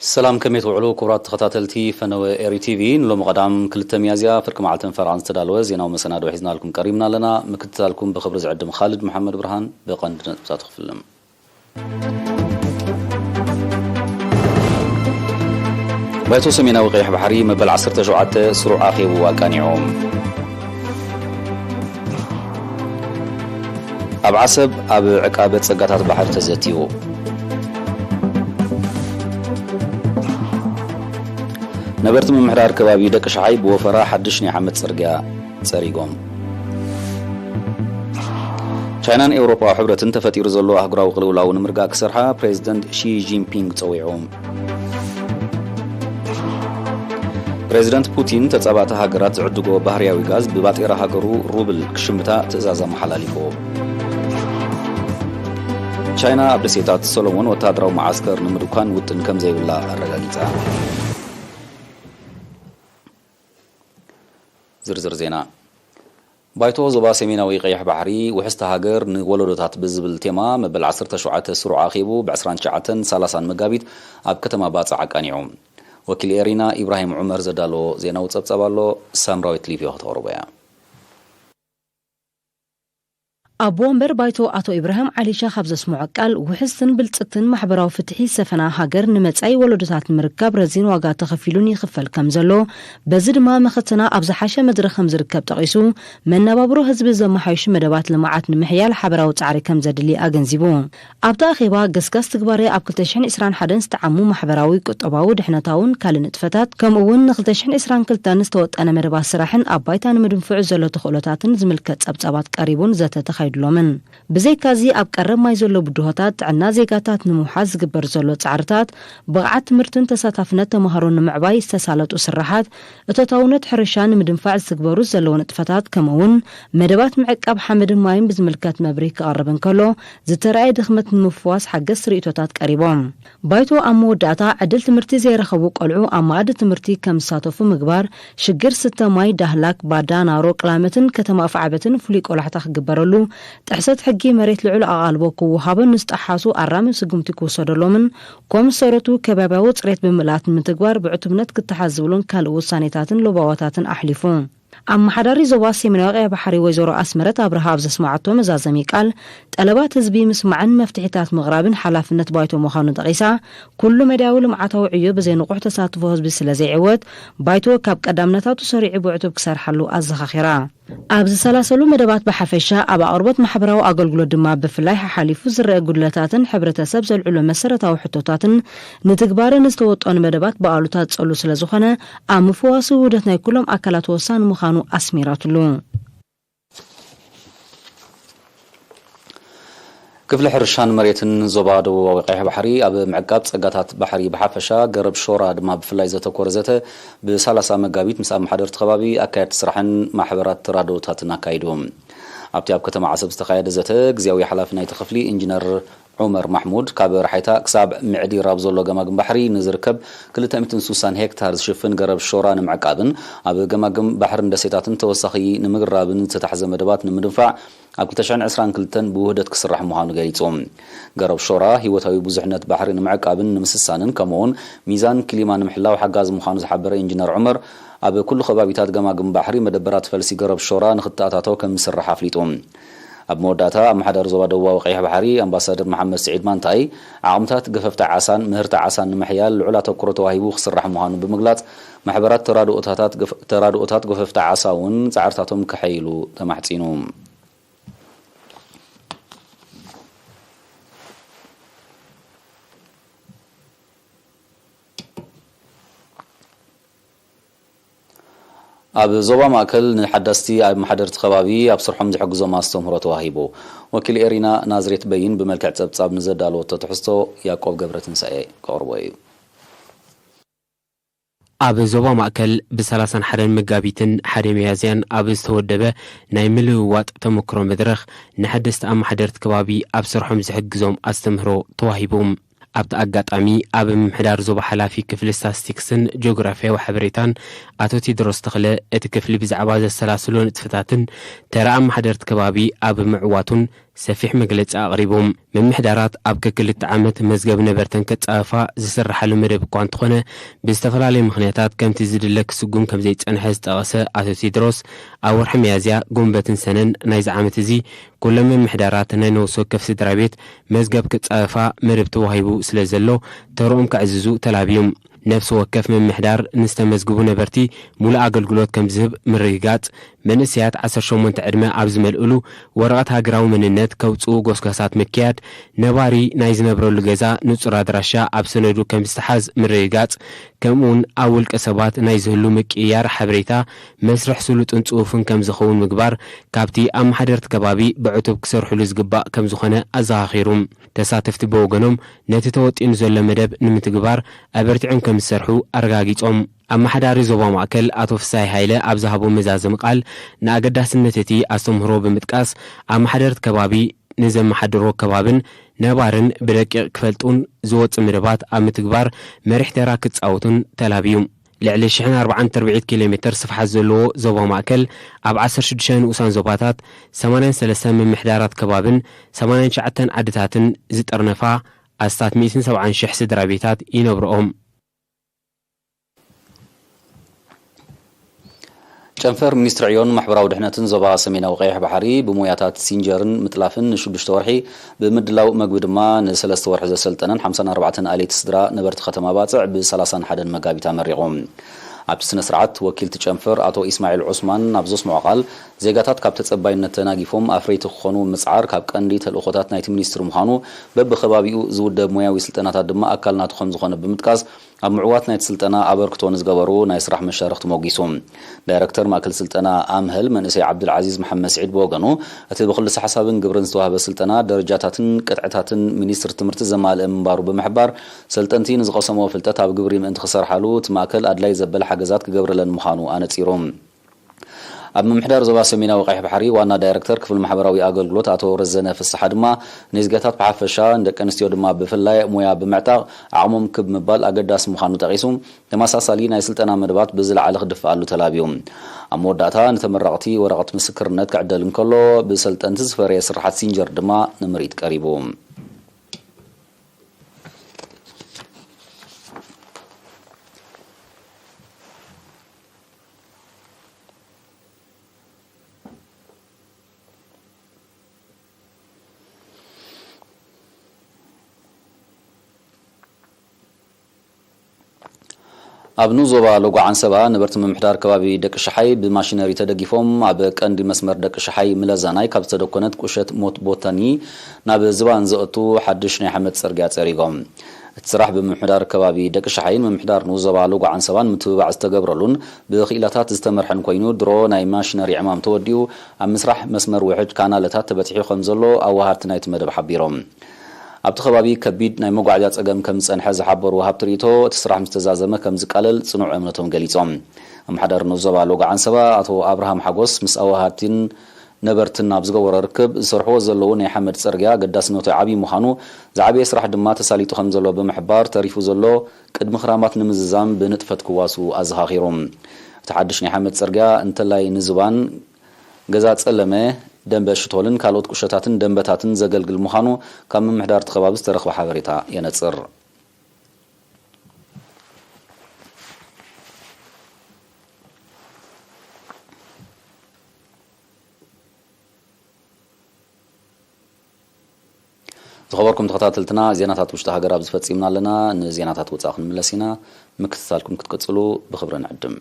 السلام كميت وعلو كورات تخطاتلتي فنو إيري تي في نلوم قدام كل التميازيا فرق معلتن فرعان تدالوز زينا ومسناد وحيزنا لكم قريبنا لنا مكتتا لكم بخبرز عدم خالد محمد برهان بقندنة بسات خفلم بايتو سمينا وقيح بحري مبل عصر تجوعات سروع آخي وواقاني عوم أب عصب أب عقابة سقاطات بحر تزتيو نبرت من محرار كبابي دك شعي بوفرا حدشني حمد سرقا سريقوم شاينان أوروبا وحبرة تفتير زلو أهقرا وقلولا ونمرقا كسرها بريزيدنت شي جين بينغ تسويعوم بريزيدنت بوتين تتصابات هاقرات عدقو بحرياوي غاز بباطيرا هاقرو روبل كشمتا تزازا محلاليكو شاينا أبرسيتات سولومون وتادراو معسكر نمرقان وطن كم زي بالله الرقاقيتا زرزر زينا بايتو زبا سميناوي قيح بحري وحست هاجر نولدوتات بزبل تيما مبل 10 شعات سرعه خيبو ب 20 شعاتن 30 مغابيت اب كتما باصع قانيعوم وكيل إيرينا إبراهيم عمر زدالو زيناو تصبصبالو سامراويت ليفيو تقربيا أبوامبر بايتو أتو إبراهيم علي شاخب سمعوا قال وحسن بلصقتن محبراو فتحي سفنا هاجر نمصاي ولدتات مركب رزين واغا تخفيلون يخفل كمزلو بزد ما مختنا ابزحاشه مدرخ مزركب تقيسو منبابرو حزب زمحايش مدبات لمعات نمحيال حبراو تعري كمزدلي اغنزيبو ابتا خيبا قسقس تكباري اب 2021 استعمو محبراوي قطباو دحنتاون كالنطفتات كمون 2022 استوط انا مدبا سراحن ابايتان مدنفع زلو تخولتاتن زملكت صبصبات قريبون زته لومن بزي كازي اب قرب ما يزلو بدوهاتات عنا زيغاتات نموحاز قبر زلو تعرتات بقعت مرتن تساتفنت تمهرون معباي استسالت وسرحات اتتاونت حرشان مدنفاع زقبرو زلو نطفتات كمون مدبات معقب حمد مايم بزملكات مبريك قربن كلو زتراي دخمت نمفواس حقس ريتوتات قريبون بايتو امو داتا عدل تمرتي زي رخبو قلعو اماد تمرتي كم ساتفو مقبار شجر 6 ماي دهلاك بادانا رو قلامتن كتما افعبتن فليق ولحتا خقبرلو تحسد حقي مريت لعل اقالبوكو وهابن نستحاسو ارام سقمتكو صدلومن كوم سرتو كباباو صريت بملات من تغوار بعتبنت كتحزبلون كال وسانيتاتن لوباواتاتن احلفون أما حداري زواسي من واقع بحري وزورو أسمرت أبرهاب زسمعتو مزازمي قال طلبات حزبي مسمعن مفتحيتات مغرابن حلافنت بايتو مخانو دقيسا كل مداول معتو عيو بزي نقوح تساتفو حزبي سلازي عوت بايتو كاب قدامنتاتو سريع بعتو بكسر حلو أزخاخرا أبز سلاسلو مدبات بحفشا أبا أربط محبراو أقلقلو دما بفلاي حاليفو زرق قدلتاتن حبرتا سبز العلو مسرتاو حتوتاتن نتكبارن استوطون مدبات بقالوتات سألو سلازوخنا أمفواسو ودتنا كلهم أكلات وسان مخانو أسميراتلو كفل حرشان مريتن زبادو وقيح بحري أب معقاب صقاتات بحري بحفشا قرب شورا دما بفلاي زتا كورزتا بسالسا مقابيت مساب محضر تخبابي أكاد سرحن محبرات رادوتاتنا كايدوم أبتي أب كتما عصب استخايد زتا قزيوي حلافنا يتخفلي إنجنر عمر محمود كابر حيتا كساب معدي رابزولو قماقم بحري نزركب كل تأمتن سوسان هكتار شفن قرب شورا نمعقابن أب قماقم بحر ندسيتاتن توسخي نمقرابن تتحزم مدبات نمدفع أب كتشان عسران كلتن بوهدت كسرح مهانو قريتهم قرب شورا هيوتاوي بوزحنت بحر نمعقابن نمسسانن كمون ميزان كليمان محلاو حقاز مخانو زحبر إنجنر عمر أب كل خبابيتات قماقم بحري مدبرات فلسي قرب شورا نخطاتاتو كم سرح حفليتهم أب موداتا أم حدر زوادوا وقيح بحري أمباسادر محمد سعيد مانتاي عمتات قففت عسان مهرت عسان محيال علا تقرتو هيبو خسر رحمهانو بمقلات محبرات ترادو أتات قففت عساون سعرتاتهم كحيلو تمحتينهم أب زوبا ماكل نحدثتي أب محدرت خبابي أب صرحهم زحجزو ما استمرت وهيبو وكيل إيرينا نازريت بين بملكة تبصاب نزدالو تتحسو ياقوب قبرتن ساي قربوي أب زوبا ماكل بسلاسان حرن مقابيتن حرم يازيان أب استودبه نايملو وات تمكرو مدرخ نحدثت أم محدرت خبابي أب صرحهم زحجزو استمرو توهيبوم أبت أقاطامي أب محدار زوبا حلافي كفل ستاتستكسن جغرافيا وحبريتان أتو تدرس تخلى اتكفل بزعباز السلاسلون اتفتاتن ترى أم محدرت كبابي أب معواتن ሰፊሕ መግለጫ ኣቕሪቦም መምሕዳራት ኣብ ከክልተ ዓመት መዝገብ ነበርተን ከጻፋ ዝስራሓሉ መደብ እኳ እንተኾነ ብዝተፈላለዩ ምኽንያታት ከምቲ ዝድለ ክስጉም ከም ዘይጸንሐ ዝጠቐሰ ኣቶ ቴድሮስ ኣብ ወርሒ መያዝያ ጉንበትን ሰነን ናይዚ ዓመት እዚ ኩሎም መምሕዳራት ናይ ነፍሲ ወከፍ ስድራ ቤት መዝገብ ከጻፋ መደብ ተዋሂቡ ስለ ዘሎ ተርኦም ክዕዝዙ ተላብዮም ነፍሲ ወከፍ መምሕዳር ንዝተመዝግቡ ነበርቲ ሙሉእ ኣገልግሎት ከም ዝህብ ምርግጋጽ መንእስያት 18 ዕድመ ኣብ ዝመልእሉ ወረቐት ሃገራዊ መንነት ከውፅኡ ጎስጓሳት ምክያድ ነባሪ ናይ ዝነብረሉ ገዛ ንጹር ኣድራሻ ኣብ ሰነዱ ከም ዝተሓዝ ምርግጋጽ ከምኡውን ኣብ ውልቀ ሰባት ናይ ዝህሉ ምቅያር ሓበሬታ መስርሕ ስሉጥን ጽሑፍን ከም ዝኸውን ምግባር ካብቲ ኣብ ማሕደርቲ ከባቢ ብዕቱብ ክሰርሕሉ ዝግባእ ከም ዝኾነ ኣዘኻኺሩ ተሳተፍቲ በወገኖም ነቲ ተወጢኑ ዘሎ መደብ ንምትግባር ኣበርቲዖም ከም ዝሰርሑ ኣረጋጊጾም ኣማሓዳሪ ዞባ ማእከል ኣቶ ፍሳይ ሃይለ ኣብ ዝሃቦ መዛዘም ቃል ንኣገዳስነት እቲ ኣስተምህሮ ብምጥቃስ ኣማሓደርቲ ከባቢ ንዘመሓድሮ ከባብን ነባርን ብደቂቕ ክፈልጡን ዝወፅእ መደባት ኣብ ምትግባር መሪሕ ተራ ክጻወቱን ተላብዩ ልዕሊ 140 ኪሎ ሜትር ስፍሓት ዘለዎ ዞባ ማእከል ኣብ 16 ንኡሳን ዞባታት 83 መምሕዳራት ከባብን 89 ዓድታትን ዝጠርነፋ ኣስታት 170,000 ስድራ ቤታት ይነብርኦም ጨንፈር ሚኒስትር ዕዮን ማሕበራዊ ድሕነትን ዞባ ሰሜናዊ ቀይሕ ባሕሪ ብሞያታት ሲንጀርን ምጥላፍን ን6 ወርሒ ብምድላው መግቢ ድማ ን3 ወርሒ ዘሰልጠነን 54 ኣሌት ስድራ ነበርቲ ከተማ ባጽዕ ብ31 መጋቢት ኣመሪቖም ኣብ ስነ ስርዓት ወኪልቲ ጨንፈር ኣቶ ኢስማኤል ዑስማን ኣብ ዘስምዖ ቃል ዜጋታት ካብ ተጸባይነት ተናጊፎም ኣፍረይቲ ክኾኑ ምጽዓር ካብ ቀንዲ ተልእኾታት ናይቲ ሚኒስትር ምዃኑ በብኸባቢኡ ዝውደብ ሞያዊ ስልጠናታት ድማ ኣካል ናቱ ከም ዝኾነ ብምጥቃስ ኣብ ምዕዋት ናይቲ ስልጠና ኣበርክቶ ንዝገበሩ ናይ ስራሕ መሻርክቲ ሞጊሶም ዳይሬክተር ማእከል ስልጠና ኣምህል መንእሰይ ዓብዱልዓዚዝ መሐመድ ስዒድ በወገኑ እቲ ብክልሲ ሓሳብን ግብርን ዝተዋህበ ስልጠና ደረጃታትን ቅጥዕታትን ሚኒስትር ትምህርቲ ዘማልአ ምንባሩ ብምሕባር ሰልጠንቲ ንዝቐሰሞ ፍልጠት ኣብ ግብሪ ምእንቲ ክሰርሓሉ እቲ ማእከል ኣድላይ ዘበለ ሓገዛት ክገብረለን ምዃኑ ኣነጺሮም ኣብ መምሕዳር ዞባ ሰሜናዊ ቀይሕ ባሕሪ ዋና ዳይሬክተር ክፍል ማሕበራዊ ኣገልግሎት ኣቶ ረዘነ ፍስሓ ድማ ንዝገታት ብሓፈሻ ደቂ ኣንስትዮ ድማ ብፍላይ ሞያ ብምዕጣቕ ዓቕሞም ክብ ምባል ኣገዳሲ ምዃኑ ጠቒሱ ተመሳሳሊ ናይ ስልጠና መደባት ብዝለዓለ ክድፍኣሉ ተላብዮም ኣብ መወዳእታ ንተመረቕቲ ወረቐት ምስክርነት ክዕደል እንከሎ ብሰልጠንቲ ዝፈረየ ስራሓት ሲንጀር ድማ ንምርኢት ቀሪቡ ኣብ ኑዞባ ለጓዓን ሰባ ነበርቲ መምሕዳር ከባቢ ደቂ ሸሓይ ብማሽነሪ ተደጊፎም ኣብ ቀንዲ መስመር ደቂ ሸሓይ ምለዛናይ ካብ ዝተደኮነት ቁሸት ሞት ቦታኒ ናብ ዝባን ዘእቱ ሓድሽ ናይ ሓመድ ጽርግያ ጸሪጎም እቲ ስራሕ ብምምሕዳር ከባቢ ደቂ ሸሓይን መምሕዳር ኑዞባ ለጓዓን ሰባን ምትብባዕ ዝተገብረሉን ብኽኢላታት ዝተመርሐን ኮይኑ ድሮ ናይ ማሽነሪ ዕማም ተወዲኡ ኣብ ምስራሕ መስመር ውሕድ ካናለታት ተበፂሑ ከም ዘሎ ኣዋሃርቲ ናይቲ መደብ ሓቢሮም ኣብቲ ከባቢ ከቢድ ናይ መጓዓዝያ ጸገም ከም ዝጸንሐ ዝሓበሩ ወሃብቲ ርእቶ እቲ ስራሕ ምስተዛዘመ ከም ዝቃለል ጽኑዕ እምነቶም ገሊጾም ኣመሓዳር ኑዞባ ለጓዓን ሰባ ኣቶ ኣብርሃም ሓጎስ ምስ ኣዋሃርቲን ነበርትን ኣብ ዝገበሮ ርክብ ዝሰርሕዎ ዘለዉ ናይ ሓመድ ጽርግያ ገዳስነቱ ዓብዪ ምዃኑ ዝዓበየ ስራሕ ድማ ተሳሊጡ ከም ዘሎ ብምሕባር ተሪፉ ዘሎ ቅድሚ ክራማት ንምዝዛም ብንጥፈት ክዋሱ ኣዘኻኺሮም እቲ ሓድሽ ናይ ሓመድ ጽርግያ እንተላይ ንዝባን ገዛ ጸለመ ደንበ ሽቶልን ካልኦት ቁሸታትን ደንበታትን ዘገልግል ምዃኑ ካብ መምሕዳርቲ ከባቢ ዝተረኽበ ሓበሬታ የነጽር ዝኸበርኩም ተኸታተልትና ዜናታት ውሽጢ ሃገር ኣብ ዝፈጺምና ኣለና ንዜናታት ወጻኢ ክንምለስ ኢና ምክትታልኩም ክትቀጽሉ ብኽብሪ ንዕድም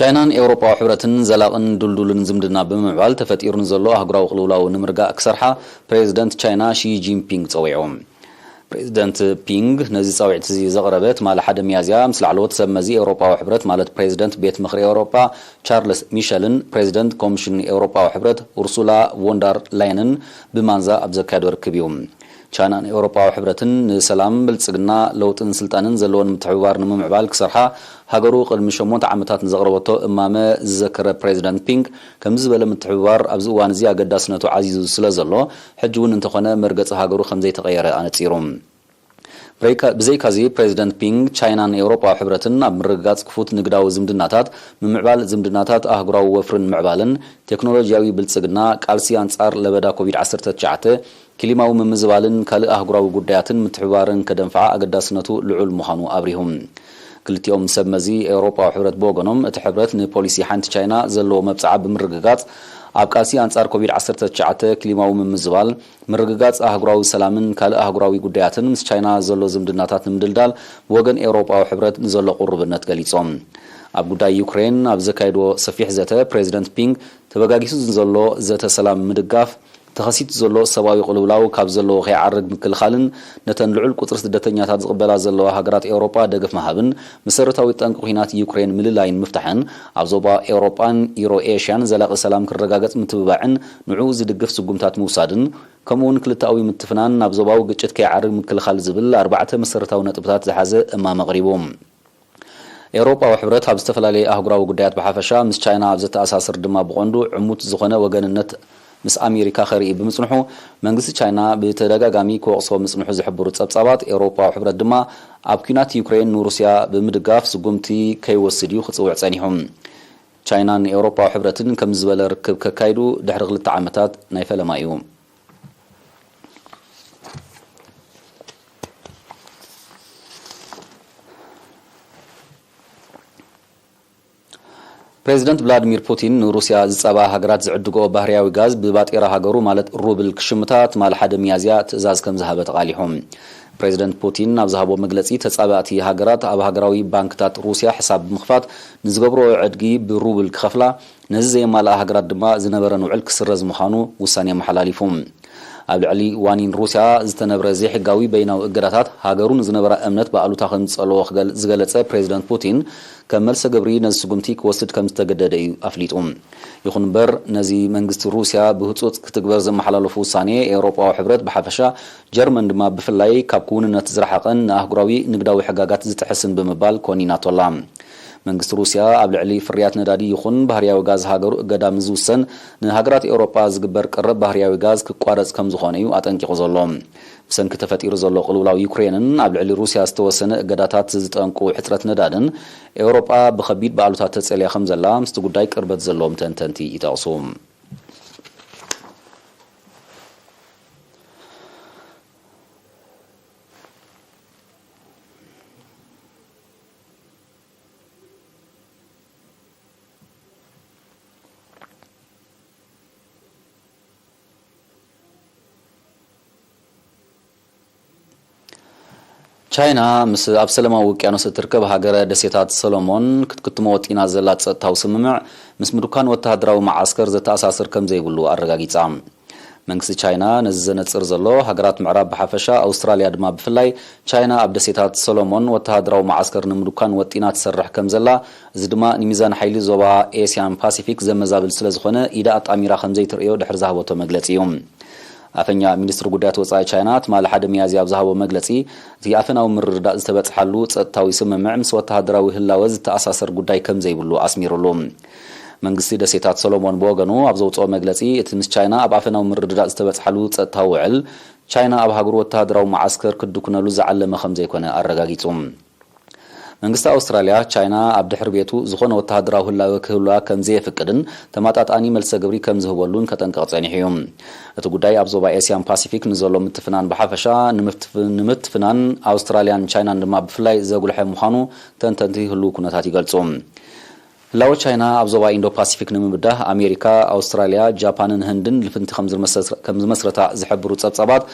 ቻይናን ኤውሮጳዊ ሕብረትን ዘላቕን ዱልዱልን ዝምድና ብምዕባል ተፈጢሩን ዘሎ ኣህጉራዊ ቅልውላው ንምርጋእ ክሰርሓ ፕሬዚደንት ቻይና ሺ ጂንፒንግ ጸዊዖም ፕሬዚደንት ፒንግ ነዚ ጻውዒት እዚ ዘቕረበት ማለ ሓደ ሚያዝያ ምስ ላዕለዎት ሰብ መዚ ኤውሮጳዊ ሕብረት ማለት ፕሬዚደንት ቤት ምኽሪ ኤውሮጳ ቻርልስ ሚሸልን ፕሬዚደንት ኮሚሽን ኤውሮጳዊ ሕብረት ኡርሱላ ቮንዳር ላይንን ብማንዛ ኣብ ዘካየዶ ርክብ እዩ ቻይናን ኤውሮጳዊ ሕብረትን ንሰላም ብልጽግና ለውጥን ስልጣንን ዘለዎን ምትሕብባር ንምምዕባል ክሰርሓ ሃገሩ ቅድሚ 8 ዓመታት ንዘቕረበቶ እማመ ዝዘከረ ፕሬዚደንት ፒንግ ከም ዝበለ ምትሕብባር ኣብዚ እዋን እዚ ኣገዳስነቱ ዓዚዙ ስለ ዘሎ ሕጂ እውን እንተኾነ መርገፂ ሃገሩ ከም ዘይተቐየረ ኣነጺሩ ብዘይካዚ ፕሬዚደንት ፒንግ ቻይናን ኤውሮጳዊ ሕብረትን ኣብ ምርግጋጽ ክፉት ንግዳዊ ዝምድናታት ምምዕባል ዝምድናታት ኣህጉራዊ ወፍርን ምዕባልን ቴክኖሎጂያዊ ብልጽግና ቃልሲ አንጻር ለበዳ ኮቪድ-19 ክሊማዊ ምምዝባልን ካልእ ኣህጉራዊ ጉዳያትን ምትሕብባርን ከደንፍዓ ኣገዳስነቱ ልዑል ምዃኑ ኣብሪሁም ክልቲኦም ሰብ መዚ ኤውሮጳዊ ሕብረት ብወገኖም እቲ ሕብረት ንፖሊሲ ሓንቲ ቻይና ዘለዎ መብጽዓ ብምርግጋጽ ኣብ ቃልሲ አንጻር ኮቪድ-19 ክሊማዊ ምምዝባል ምርግጋጽ ኣህጉራዊ ሰላምን ካልእ ኣህጉራዊ ጉዳያትን ምስ ቻይና ዘሎ ዝምድናታት ንምድልዳል ወገን ኤውሮጳዊ ሕብረት ንዘሎ ቁርብነት ገሊጾም ኣብ ጉዳይ ዩክሬን ኣብ ዘካይድዎ ሰፊሕ ዘተ ፕሬዚደንት ፒንግ ተበጋጊሱ ዘሎ ዘተ ሰላም ምድጋፍ ተኸሲት ዘሎ ሰብኣዊ ቅልውላው ካብ ዘለዎ ከይዓርግ ምክልኻልን ነተን ልዑል ቁጽሪ ስደተኛታት ዝቕበላ ዘለዋ ሃገራት ኤውሮጳ ደገፍ መሃብን መሰረታዊ ጠንቂ ኩናት ዩክሬን ምልላይን ምፍታሕን ኣብ ዞባ ኤውሮጳን ኢሮ ኤሽያን ዘላቂ ሰላም ክረጋገጽ ምትብባዕን ንዑ ዝድግፍ ስጉምታት ምውሳድን ከምኡውን ክልተኣዊ ምትፍናን ናብ ዞባዊ ግጭት ከይዓርግ ምክልኻል ዝብል 4 መሰረታዊ ነጥብታት ዝሓዘ እማም ኣቕሪቦም ኤውሮጳዊ ሕብረት ኣብ ዝተፈላለየ ኣህጉራዊ ጉዳያት ብሓፈሻ ምስ ቻይና ኣብ ዘተኣሳስር ድማ ብቐንዱ ዕሙት ዝኾነ ወገንነት ምስ ኣሜሪካ ኸርኢ ብምጽንሑ መንግስቲ ቻይና ብተደጋጋሚ ክወቕሶ ምጽንሑ ዝሕብሩ ጸብጻባት ኤውሮጳዊ ሕብረት ድማ ኣብ ኩናት ዩክሬን ንሩስያ ብምድጋፍ ስጉምቲ ከይወስድ እዩ ክጽውዕ ጸኒሖም ቻይናን ኤውሮጳዊ ሕብረትን ከም ዝበለ ርክብ ከካይዱ ድሕሪ 2 ዓመታት ናይ ፈለማ እዩ ፕሬዚደንት ቭላድሚር ፑቲን ንሩስያ ዝጸባ ሃገራት ዝዕድጎ ባህርያዊ ጋዝ ብባጤራ ሃገሩ ማለት ሩብል ክሽምታት ማል ሓደ ሚያዝያ ትእዛዝ ከም ዝሃበ ተቓሊሖም ፕሬዚደንት ፑቲን ኣብ ዝሃቦ መግለጺ ተጻባእቲ ሃገራት ኣብ ሃገራዊ ባንክታት ሩስያ ሕሳብ ብምኽፋት ንዝገብሮ ዕድጊ ብሩብል ክኸፍላ ነዚ ዘየማልኣ ሃገራት ድማ ዝነበረ ንውዕል ክስረዝ ምዃኑ ውሳኔ መሓላሊፎም ኣብ ልዕሊ ዋኒን ሩስያ ዝተነብረ ዘይሕጋዊ በይናዊ እገዳታት ሃገሩን ዝነበረ እምነት በኣሉታ ከም ዝጸልዎ ዝገለጸ ፕሬዚደንት ፑቲን ከም መልሰ ግብሪ ነዚ ስጉምቲ ክወስድ ከም ዝተገደደ እዩ ኣፍሊጡ ይኹን እምበር ነዚ መንግስቲ ሩስያ ብህፁፅ ክትግበር ዘመሓላለፉ ውሳኔ ኤውሮጳዊ ሕብረት ብሓፈሻ ጀርመን ድማ ብፍላይ ካብ ክውንነት ዝረሓቐን ንኣህጉራዊ ንግዳዊ ሕጋጋት ዝጥሕስን ብምባል ኮኒናቶላ መንግስቲ ሩስያ ኣብ ልዕሊ ፍርያት ነዳዲ ይኹን ባህርያዊ ጋዝ ሃገሩ እገዳ ምዝውሰን ንሃገራት ኤውሮጳ ዝግበር ቀረብ ባህርያዊ ጋዝ ክቋረጽ ከም ዝኾነ እዩ ኣጠንቂቑ ዘሎ ብሰንኪ ተፈጢሩ ዘሎ ቅልውላው ዩክሬንን ኣብ ልዕሊ ሩስያ ዝተወሰነ እገዳታት ዝጠንቁ ሕፅረት ነዳድን ኤውሮጳ ብኸቢድ በኣሉታት ተጸልያ ከም ዘላ ምስቲ ጉዳይ ቅርበት ዘለዎም ተንተንቲ ይጠቕሱ ቻይና ምስ ኣብ ሰላማዊ ውቅያኖስ እትርከብ ሃገረ ደሴታት ሰሎሞን ክትክትመወጢና ዘላ ጸጥታዊ ስምምዕ ምስ ምዱካን ወተሃደራዊ ማዓስከር ዘተኣሳስር ከም ዘይብሉ ኣረጋጊጻ መንግስቲ ቻይና ነዚ ዘነጽር ዘሎ ሃገራት ምዕራብ ብሓፈሻ ኣውስትራልያ ድማ ብፍላይ ቻይና ኣብ ደሴታት ሰሎሞን ወተሃደራዊ ማዓስከር ንምዱካን ወጢና ትሰርሕ ከም ዘላ እዚ ድማ ንሚዛን ሓይሊ ዞባ ኤስያን ፓሲፊክ ዘመዛብል ስለ ዝኾነ ኢዳ ኣጣሚራ ከም ዘይትርእዮ ድሕሪ ዝሃበቶ መግለጺ እዩ ኣፈኛ ሚኒስትሪ ጉዳያት ወጻኢ ቻይና ትማል ሓደ ሚያዝያ ኣብ ዝሃቦ መግለጺ እቲ ኣፈናዊ ምርድዳእ ዝተበጽሓሉ ጸጥታዊ ስምምዕ ምስ ወተሃደራዊ ህላወ ዝተኣሳሰር ጉዳይ ከም ዘይብሉ ኣስሚሩሉ መንግስቲ ደሴታት ሰሎሞን ብወገኑ ኣብ ዘውፅኦ መግለጺ እቲ ምስ ቻይና ኣብ ኣፈናዊ ምርድዳእ ዝተበጽሓሉ ጸጥታዊ ውዕል ቻይና ኣብ ሃገሩ ወተሃደራዊ ማዓስከር ክድኩነሉ ዝዓለመ ከም ዘይኮነ ኣረጋጊጹ መንግስቲ ኣውስትራልያ ቻይና ኣብ ድሕሪ ቤቱ ዝኾነ ወተሃደራዊ ህላወ ክህልዋ ከም ዘየፍቅድን ተማጣጣኒ መልሰ ግብሪ ከም ዝህበሉን ከጠንቅቕ ጸኒሑ እዩ እቲ ጉዳይ ኣብ ዞባ ኤስያን ፓሲፊክ ንዘሎ ምትፍናን ብሓፈሻ ንምትፍናን ኣውስትራልያን ቻይናን ድማ ብፍላይ ዘጉልሐ ምዃኑ ተንተንቲ ህልው ኩነታት ይገልጹ ህላወ ቻይና ኣብ ዞባ ኢንዶ ፓሲፊክ ንምብዳህ ኣሜሪካ ኣውስትራልያ ጃፓንን ህንድን ልፍንቲ ከም ዝመስረታ ዝሕብሩ ጸብጻባት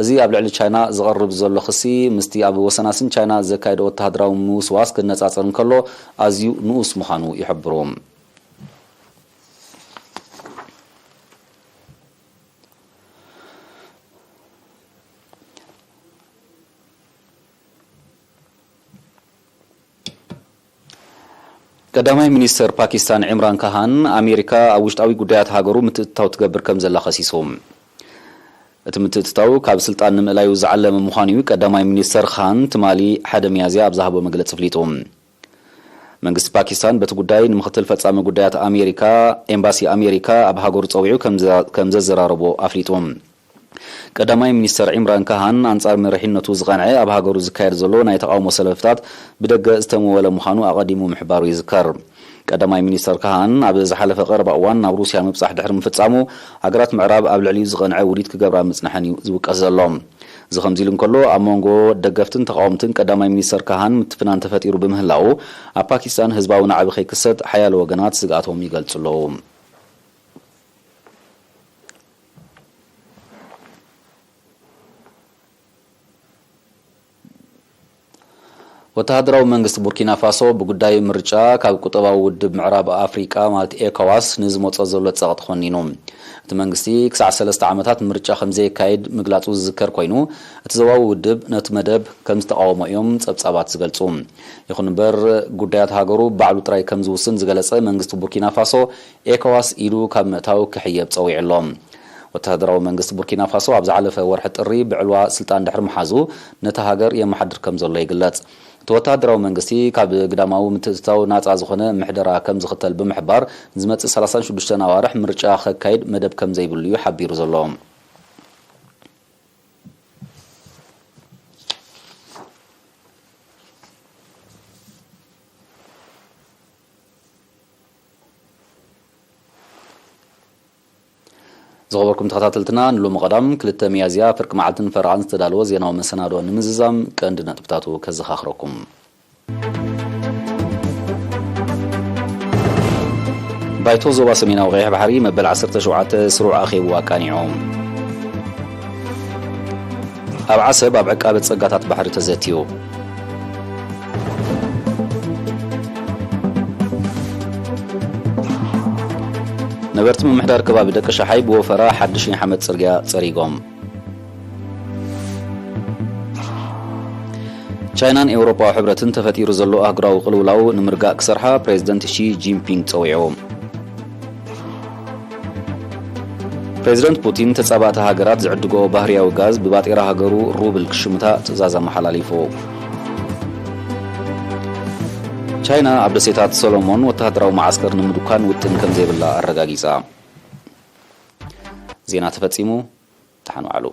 እዚ ኣብ ልዕሊ ቻይና ዝቐርብ ዘሎ ክሲ ምስቲ ኣብ ወሰናስን ቻይና ዘካየደ ወተሃደራዊ ምውስዋስ ክነጻጸር እንከሎ ኣዝዩ ንኡስ ምዃኑ ይሕብሩ ቀዳማይ ሚኒስተር ፓኪስታን ዕምራን ካሃን ኣሜሪካ ኣብ ውሽጣዊ ጉዳያት ሃገሩ ምትእትታው ትገብር ከም ዘላ ኸሲሶም እቲ ምትእትታው ካብ ስልጣን ንምእላዩ ዝዓለመ ምዃኑ እዩ ቀዳማይ ሚኒስተር ካሃን ትማሊ ሓደ ሚያዝያ ኣብ ዝሃቦ መግለፂ ፍሊጡ መንግስቲ ፓኪስታን በቲ ጉዳይ ንምክትል ፈጻሚ ጉዳያት ኣሜሪካ ኤምባሲ ኣሜሪካ ኣብ ሃገሩ ፀዊዑ ከም ዘዘራረቦ ኣፍሊጡ ቀዳማይ ሚኒስተር ኢምራን ካሃን አንጻር መሪሕነቱ ዝቀንዐ ኣብ ሃገሩ ዝካየድ ዘሎ ናይ ተቃውሞ ሰልፍታት ብደገ ዝተመወለ ምዃኑ ኣቀዲሙ ምሕባሩ ይዝከር ቀዳማይ ሚኒስተር ካሃን ኣብ ዝሓለፈ ቀረባ እዋን ናብ ሩስያ ምብጻሕ ድሕሪ ምፍጻሙ ሃገራት ምዕራብ ኣብ ልዕሊኡ ዝቀንዐ ውዲት ክገብራ ምጽናሕን ዝውቀስ ዘሎ እዚ ከምዚ ኢሉ እንከሎ ኣብ መንጎ ደገፍትን ተቃውምትን ቀዳማይ ሚኒስተር ካሃን ምትፍናን ተፈጢሩ ብምህላው ኣብ ፓኪስታን ህዝባዊ ናዕቢ ከይክሰት ሓያሎ ወገናት ስጋኣቶም ይገልጹ ኣለዉ ወተሃደራዊ መንግስቲ ቡርኪና ፋሶ ብጉዳይ ምርጫ ካብ ቁጠባዊ ውድብ ምዕራብ ኣፍሪቃ ማለት ኤኮዋስ ንዝመጾ ዘሎ ጸቕጥ ኾኒኑ እቲ መንግስቲ ክሳዕ 3 ዓመታት ምርጫ ከም ዘይካየድ ምግላጹ ዝዝከር ኮይኑ እቲ ዞባዊ ውድብ ነቲ መደብ ከም ዝተቃወሞ እዮም ጸብጻባት ዝገልጹ ይኹን እምበር ጉዳያት ሃገሩ ባዕሉ ጥራይ ከም ዝውስን ዝገለጸ መንግስቲ ቡርኪና ፋሶ ኤኮዋስ ኢሉ ካብ ምእታው ክሕየብ ጸዊዕሎም ወተሃደራዊ መንግስቲ ቡርኪና ፋሶ ኣብ ዝሓለፈ ወርሒ ጥሪ ብዕልዋ ስልጣን ድሕሪ መሓዙ ነቲ ሃገር የመሓድር ከም ዘሎ ይግለጽ ወተሃደራዊ መንግስቲ ካብ ግዳማዊ ምትእትታው ናጻ ዝኾነ ምሕደራ ከም ዝኽተል ብምሕባር ዝመጽእ 36 ኣዋርሕ ምርጫ ከካይድ መደብ ከም ዘይብሉ እዩ ሓቢሩ ዘሎ ዝኸበርኩም ተኸታተልትና ንሎሚ ቀዳም 2 ሚያዝያ ፍርቂ መዓልትን ፈርዓን ዝተዳለወ ዜናዊ መሰናዶ ንምዝዛም ቀንዲ ነጥብታቱ ከዘኻኽረኩም ባይቶ ዞባ ሰሜናዊ ቀይሕ ባሕሪ መበል 17 ስሩዕ ኣኼቡ ኣቃኒዖም ኣብ ዓሰብ ኣብ ዕቃበ ጸጋታት ባሕሪ ተዘትዩ ነበርቲ ምምሕዳር ከባቢ ደቂ ሻሓይ ብወፈራ ሓድሽ ሓመድ ጽርግያ ጸሪጎም ቻይናን ኤውሮፓዊ ሕብረትን ተፈጢሩ ዘሎ ኣህጉራዊ ቅልውላው ንምርጋእ ክሰርሓ ፕሬዚደንት ሺ ጂንፒንግ ጸዊዖም ፕሬዚደንት ፑቲን ተጻባእቲ ሃገራት ዝዕድጎ ባህርያዊ ጋዝ ብባጤራ ሃገሩ ሩብል ክሽምታ ትእዛዝ ኣመሓላሊፉ ቻይና ኣብ ደሴታት ሶሎሞን ወተሃደራዊ ማዓስከር ንምድኳን ውጥን ከም ዘይብላ ኣረጋጊጻ ዜና ተፈጺሙ ተሓኑ ዓሉ